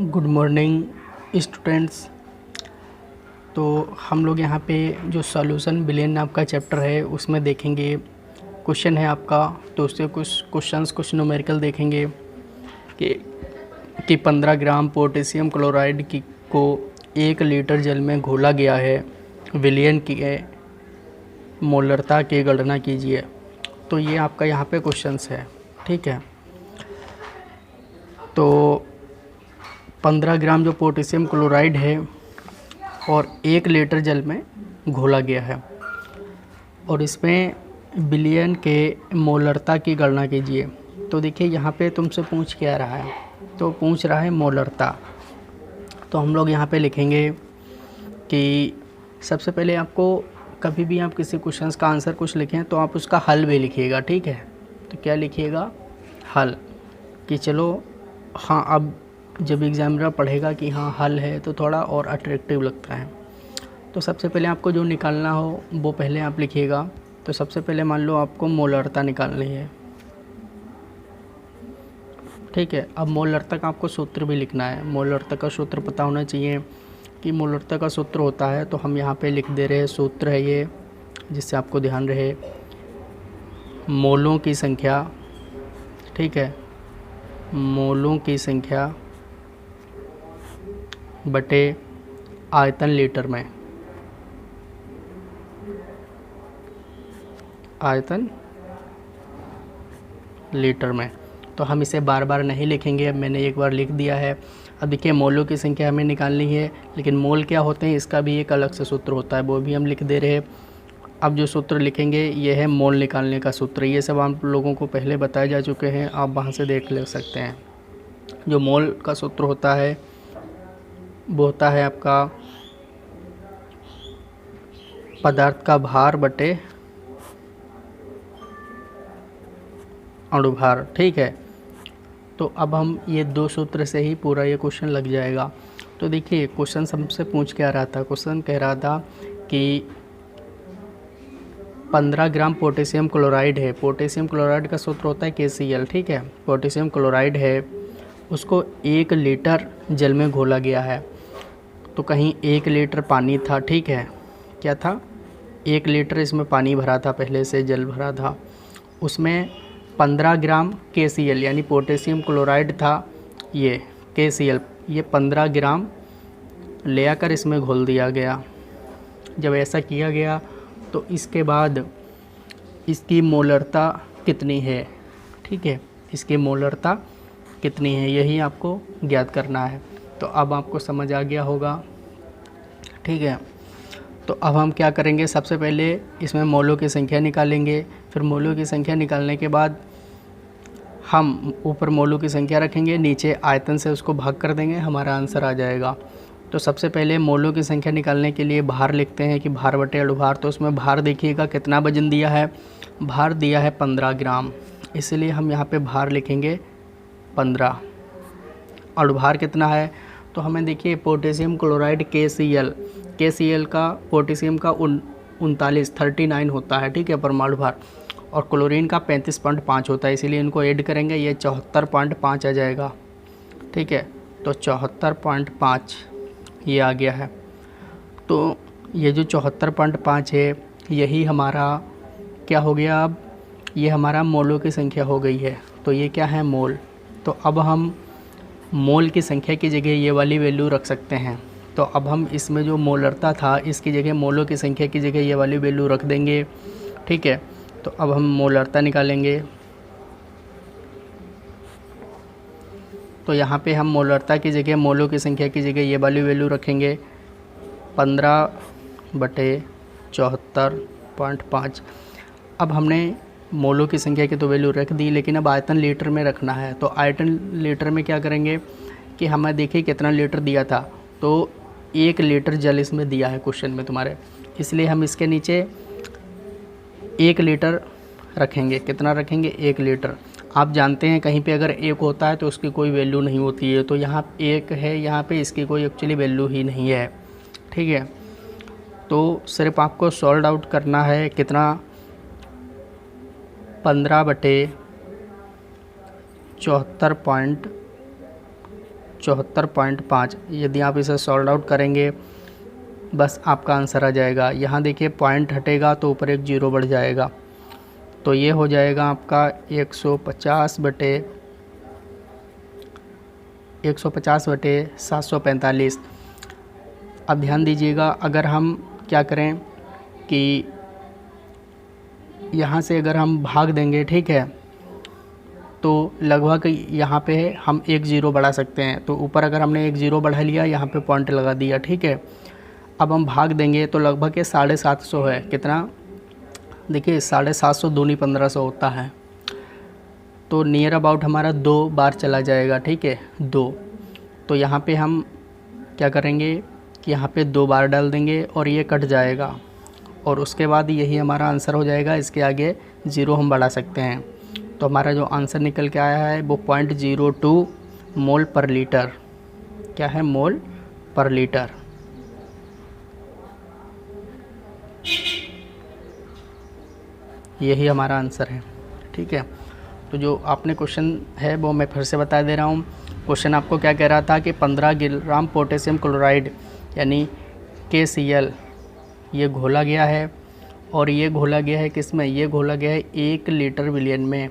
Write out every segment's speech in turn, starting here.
Good morning students. तो हम लोग यहाँ पे जो सॉल्यूशन बिलियन नाम का चैप्टर है उसमें देखेंगे। क्वेश्चन है आपका, तो उससे कुछ क्वेश्चंस, कुछ न्यूमेरिकल देखेंगे कि 15 ग्राम पोटेशियम क्लोराइड की को 1 लीटर जल में घोला गया है, विलियन की मोलरता की गणना कीजिए। तो ये आपका यहाँ पे क्वेश्चंस है, ठीक है। तो 15 ग्राम जो पोटेशियम क्लोराइड है और 1 लीटर जल में घोला गया है और इसमें बिलियन के मोलरता की गणना कीजिए। तो देखिए यहाँ पे तुमसे पूछ क्या रहा है, तो पूछ रहा है मोलरता। तो हम लोग यहाँ पे लिखेंगे कि सबसे पहले आपको कभी भी आप किसी क्वेश्चंस का आंसर कुछ लिखें तो आप उसका हल भी लिखिएगा, ठीक है। तो क्या लिखिएगा? हल। कि चलो हाँ, अब जब एग्जामिनर पढ़ेगा कि हाँ हल है तो थोड़ा और अट्रैक्टिव लगता है। तो सबसे पहले आपको जो निकालना हो वो पहले आप लिखिएगा। तो सबसे पहले मान लो आपको मोलरता निकालनी है, ठीक है। अब मोलरता का आपको सूत्र भी लिखना है। मोलरता का सूत्र पता होना चाहिए कि मोलरता का सूत्र होता है, तो हम यहाँ पे लिख दे रहे हैं। सूत्र है ये, जिससे आपको ध्यान रहे, मोलों की संख्या, ठीक है, मोलों की संख्या बटे आयतन लीटर में, आयतन लीटर में। तो हम इसे बार बार नहीं लिखेंगे, अब मैंने एक बार लिख दिया है। अब देखिए मोलों की संख्या हमें निकालनी है, लेकिन मोल क्या होते हैं इसका भी एक अलग से सूत्र होता है, वो भी हम लिख दे रहे हैं। अब जो सूत्र लिखेंगे ये है मोल निकालने का सूत्र। ये सब आप लोगों को पहले बताए जा चुके हैं, आप वहाँ से देख ले सकते हैं। जो मोल का सूत्र होता है वो होता है आपका पदार्थ का भार बटे अणुभार, ठीक है। तो अब हम ये दो सूत्र से ही पूरा ये क्वेश्चन लग जाएगा। तो देखिए क्वेश्चन हमसे पूछ क्या रहा था, क्वेश्चन कह रहा था कि 15 ग्राम पोटेशियम क्लोराइड है। पोटेशियम क्लोराइड का सूत्र होता है KCl, ठीक है। पोटेशियम क्लोराइड है, उसको 1 लीटर जल में घोला गया है। तो कहीं 1 लीटर पानी था, ठीक है। क्या था? 1 लीटर इसमें पानी भरा था, पहले से जल भरा था। उसमें 15 ग्राम KCl यानी पोटेशियम क्लोराइड था। ये KCl ये 15 ग्राम ले आकर इसमें घोल दिया गया। जब ऐसा किया गया तो इसके बाद इसकी मोलरता कितनी है, ठीक है। इसकी मोलरता कितनी है यही आपको ज्ञात करना है। तो अब आपको समझ आ गया होगा, ठीक है। तो अब हम क्या करेंगे, सबसे पहले इसमें मोलों की संख्या निकालेंगे। फिर मोलों की संख्या निकालने के बाद हम ऊपर मोलों की संख्या रखेंगे, नीचे आयतन से उसको भाग कर देंगे, हमारा आंसर आ जाएगा। तो सबसे पहले मोलों की संख्या निकालने के लिए भार लिखते हैं कि भार बटे अणुभार। तो उसमें भार देखिएगा कितना वजन दिया है, भार दिया है 15 ग्राम, इसलिए हम यहाँ पे भार लिखेंगे 15। अणुभार कितना है, तो हमें देखिए पोटेशियम क्लोराइड KCl का पोटेशियम का 39 होता है, ठीक है, परमाणु भार। और क्लोरीन का 35.5 होता है, इसीलिए इनको ऐड करेंगे, ये 74.5 आ जाएगा, ठीक है। तो 74.5 ये आ गया है। तो ये जो 74.5 है यही हमारा क्या हो गया, अब ये हमारा मोलों की संख्या हो गई है। तो ये क्या है? मोल। तो अब हम मोल की संख्या की जगह ये वाली वैल्यू रख सकते हैं। तो अब हम इसमें जो मोलरता था इसकी जगह मोलों की संख्या की जगह ये वाली वैल्यू रख देंगे, ठीक है। तो अब हम मोलरता निकालेंगे। तो यहाँ पे हम मोलरता की जगह मोलों की संख्या की जगह ये वाली वैल्यू रखेंगे 15/74.5। अब हमने मोलों की संख्या की तो वैल्यू रख दी, लेकिन अब आयतन लीटर में रखना है। तो आयतन लीटर में क्या करेंगे कि हमें देखिए कितना लीटर दिया था, तो 1 लीटर जल इसमें दिया है क्वेश्चन में तुम्हारे, इसलिए हम इसके नीचे 1 लीटर रखेंगे। कितना रखेंगे? 1 लीटर। आप जानते हैं कहीं पे अगर 1 होता है तो उसकी कोई वैल्यू नहीं होती है, तो यहाँ 1 है, यहाँ पे इसकी कोई एक्चुअली वैल्यू ही नहीं है, ठीक है। तो सिर्फ आपको सॉल्व आउट करना है कितना, 15/74.5 74.5। यदि आप इसे सॉल्व आउट करेंगे बस आपका आंसर आ जाएगा। यहाँ देखिए पॉइंट हटेगा तो ऊपर एक जीरो बढ़ जाएगा, तो ये हो जाएगा आपका 150/745। अब ध्यान दीजिएगा, अगर हम क्या करें कि यहाँ से अगर हम भाग देंगे, ठीक है, तो लगभग यहाँ पे हम एक ज़ीरो बढ़ा सकते हैं। तो ऊपर अगर हमने एक ज़ीरो बढ़ा लिया, यहाँ पे पॉइंट लगा दिया, ठीक है। अब हम भाग देंगे तो लगभग ये 750 है। कितना? देखिए 750 दूनी 1500 होता है, तो नियर अबाउट हमारा 2 बार चला जाएगा, ठीक है, 2। तो यहाँ पे हम क्या करेंगे कि यहाँ पे 2 बार डाल देंगे और ये कट जाएगा, और उसके बाद यही हमारा आंसर हो जाएगा। इसके आगे ज़ीरो हम बढ़ा सकते हैं, तो हमारा जो आंसर निकल के आया है वो 0.02 मोल पर लीटर। क्या है? मोल पर लीटर। यही हमारा आंसर है, ठीक है। तो जो आपने क्वेश्चन है वो मैं फिर से बता दे रहा हूँ। क्वेश्चन आपको क्या कह रहा था कि 15 ग्राम पोटेशियम क्लोराइड यानी KCl ये घोला गया है, और ये घोला गया है किस में? ये घोला गया है 1 लीटर विलियन में।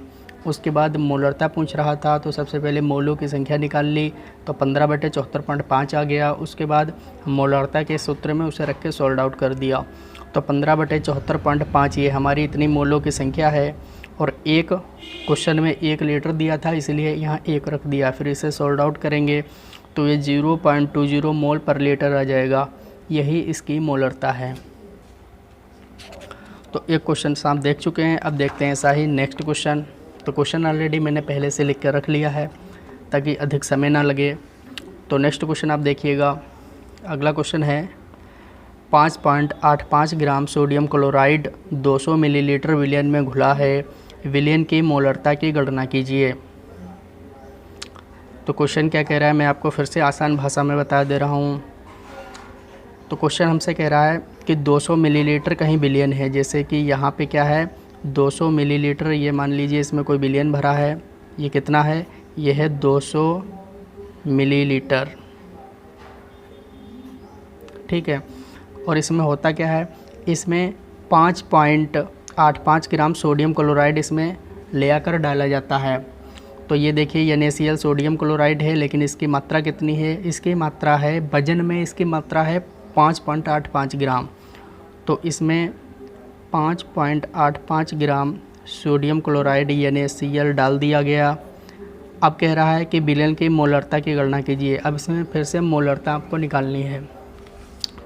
उसके बाद मोलरता पूछ रहा था, तो सबसे पहले मोलों की संख्या निकाल ली, तो 15/74.5 आ गया। उसके बाद मोलरता के सूत्र में उसे रख के सोल्ड आउट कर दिया, तो 15/74.5 ये हमारी इतनी मोलों की संख्या है। और एक क्वेश्चन में 1 लीटर दिया था, इसलिए यहाँ 1 रख दिया। फिर इसे सोल्ड आउट करेंगे तो ये 0.20 मोल पर लीटर आ जाएगा। यही इसकी मोलरता है। तो एक क्वेश्चन आप देख चुके हैं, अब देखते हैं ऐसा ही नेक्स्ट क्वेश्चन। तो क्वेश्चन ऑलरेडी मैंने पहले से लिख कर रख लिया है ताकि अधिक समय ना लगे। तो नेक्स्ट क्वेश्चन आप देखिएगा। अगला क्वेश्चन है 5.85 ग्राम सोडियम क्लोराइड 200 मिलीलीटर विलियन में घुला है, विलियन की मोलरता की गणना कीजिए। तो क्वेश्चन क्या कह रहा है मैं आपको फिर से आसान भाषा में बता दे रहा हूँ। तो क्वेश्चन हमसे कह रहा है कि 200 मिलीलीटर कहीं बिलियन है, जैसे कि यहाँ पे क्या है 200 मिलीलीटर, ये मान लीजिए इसमें कोई बिलियन भरा है। ये कितना है? ये है 200 मिलीलीटर, ठीक है। और इसमें होता क्या है, इसमें 5.85 ग्राम सोडियम क्लोराइड इसमें ले आकर डाला जाता है। तो ये देखिए NaCl सोडियम क्लोराइड है, लेकिन इसकी मात्रा कितनी है? इसकी मात्रा है वजन में, इसकी मात्रा है 5.85 ग्राम। तो इसमें 5.85 ग्राम सोडियम क्लोराइड NaCl डाल दिया गया। अब कह रहा है कि विलियन की मोलरता की गणना कीजिए। अब इसमें फिर से मोलरता आपको निकालनी है,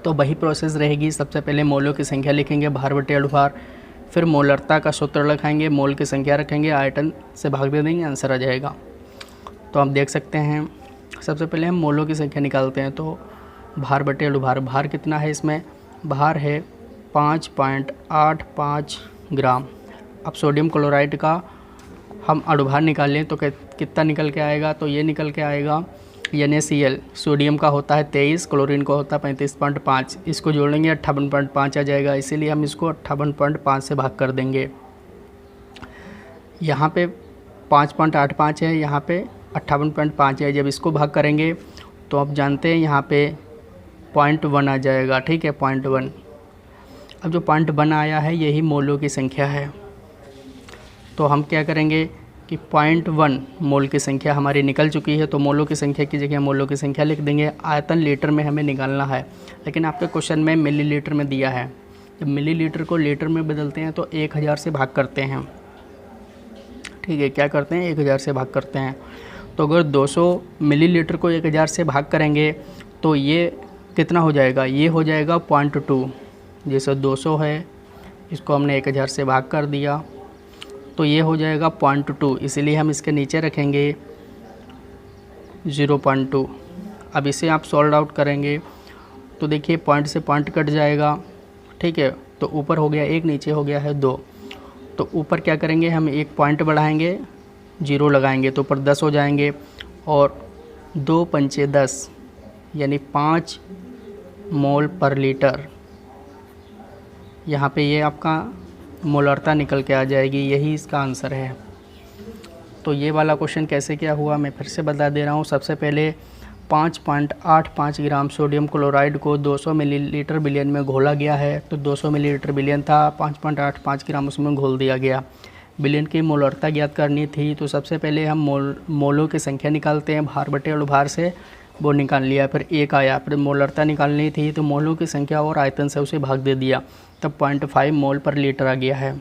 तो वही प्रोसेस रहेगी। सबसे पहले मोलों की संख्या लिखेंगे भार बटे अणुभार, फिर मोलरता का सूत्र लगाएंगे, मोल की संख्या रखेंगे, आयतन से भाग दे देंगे, आंसर आ जाएगा। तो आप देख सकते हैं सबसे पहले हम मोलों की संख्या निकालते हैं। तो भार बटे अणुभार, भार कितना है इसमें? भार है 5.85 ग्राम। अब सोडियम क्लोराइड का हम अणुभार निकाल लें तो कितना निकल के आएगा? तो ये निकल के आएगा NaCl सोडियम का होता है 23, क्लोरीन का होता है 35.5। इसको जोड़ेंगे 58.5 आ जाएगा, इसीलिए हम इसको 58.5 से भाग कर देंगे। यहाँ पे 5.85 है, यहाँ पे 58.5 है। जब इसको भाग करेंगे तो आप जानते हैं यहाँ पे 0.1 आ जाएगा, ठीक है, 0.1। अब जो 0.1 आया है यही मोलों की संख्या है। तो हम क्या करेंगे कि 0.1 मोल की संख्या हमारी निकल चुकी है, तो मोलों की संख्या की जगह मोलों की संख्या लिख देंगे। आयतन लीटर में हमें निकालना है, लेकिन आपके क्वेश्चन में मिलीलीटर में दिया है। जब मिलीलीटर को लीटर में बदलते हैं तो 1000 से भाग करते हैं, ठीक है। क्या करते हैं? 1000 से भाग करते हैं। तो अगर 200 मिलीलीटर को 1000 से भाग करेंगे तो ये कितना हो जाएगा? ये हो जाएगा 0.2। जैसे 200 है, इसको हमने 1000 से भाग कर दिया, तो ये हो जाएगा 0.2, इसीलिए हम इसके नीचे रखेंगे 0.2। अब इसे आप सॉल्व आउट करेंगे तो देखिए पॉइंट से पॉइंट कट जाएगा, ठीक है। तो ऊपर हो गया 1, नीचे हो गया है 2। तो ऊपर क्या करेंगे, हम 1 पॉइंट बढ़ाएंगे, 0 लगाएंगे तो ऊपर 10 हो जाएंगे, और 2 पंचे 10 यानी 5 मोल पर लीटर। यहाँ पे ये आपका मोलरता निकल के आ जाएगी, यही इसका आंसर है। तो ये वाला क्वेश्चन कैसे क्या हुआ मैं फिर से बता दे रहा हूँ। सबसे पहले 5.85 ग्राम सोडियम क्लोराइड को 200 मिलीलीटर विलयन में घोला गया है। तो 200 मिलीलीटर विलयन था, 5.85 ग्राम उसमें घोल दिया गया। विलयन की मोलरता ज्ञात करनी थी, तो सबसे पहले हम मोलों की संख्या निकालते हैं, भार बटे अणुभार से वो निकाल लिया, फिर 1 आया। फिर मोलरता निकालनी थी, तो मोलों की संख्या और आयतन से उसे भाग दे दिया, तब 0.5 मोल पर लीटर आ गया है।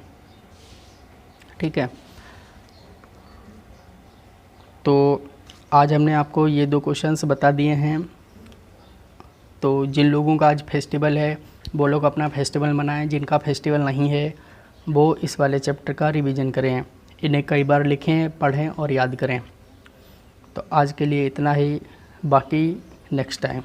ठीक है, तो आज हमने आपको ये 2 क्वेश्चंस बता दिए हैं। तो जिन लोगों का आज फेस्टिवल है वो लोग अपना फेस्टिवल मनाएं, जिनका फेस्टिवल नहीं है वो इस वाले चैप्टर का रिवीजन करें, इन्हें कई बार लिखें, पढ़ें और याद करें। तो आज के लिए इतना ही, बाकी नेक्स्ट टाइम।